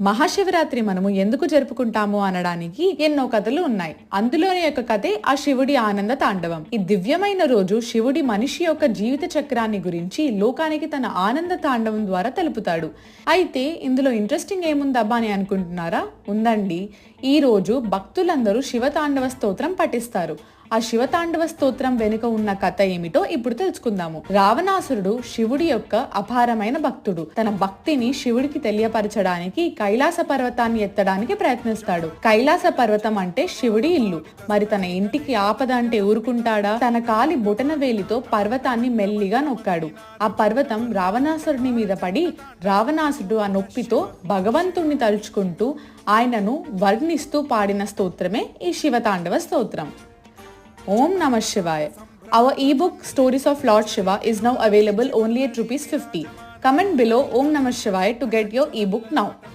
మహాశివరాత్రి మనము ఎందుకు జరుపుకుంటాము అనడానికి ఎన్నో కథలు ఉన్నాయి. అందులోని ఒక కథే ఆ శివుడి ఆనంద తాండవం. ఈ దివ్యమైన రోజు శివుడి మనిషి యొక్క జీవిత చక్రాన్ని గురించి లోకానికి తన ఆనంద తాండవం ద్వారా తెలుపుతాడు. అయితే ఇందులో ఇంట్రెస్టింగ్ ఏముందబ్బా అని అనుకుంటున్నారా? ఉందండి. ఈ రోజు భక్తులందరూ శివతాండవ స్తోత్రం పఠిస్తారు. ఆ శివతాండవ స్తోత్రం వెనుక ఉన్న కథ ఏమిటో ఇప్పుడు తెలుసుకుందాము. రావణాసురుడు శివుడి యొక్క అపారమైన భక్తుడు. తన భక్తిని శివుడికి తెలియపరచడానికి కైలాస పర్వతాన్ని ఎత్తడానికి ప్రయత్నిస్తాడు. కైలాస పర్వతం అంటే శివుడి ఇల్లు. మరి తన ఇంటికి ఆపద అంటే ఊరుకుంటాడా? తన కాలి బొటన వేలితో పర్వతాన్ని మెల్లిగా నొక్కాడు. ఆ పర్వతం రావణాసురుడి మీద పడి రావణాసురుడు ఆ నొప్పితో భగవంతుణ్ణి తలుచుకుంటూ ఆయనను వర్ణిస్తూ పాడిన స్తోత్రమే ఈ శివతాండవ స్తోత్రం. Om Namah Shivaya. Our ebook Stories of Lord Shiva is now available only at ₹50. Comment below Om Namah Shivaya to get your ebook now.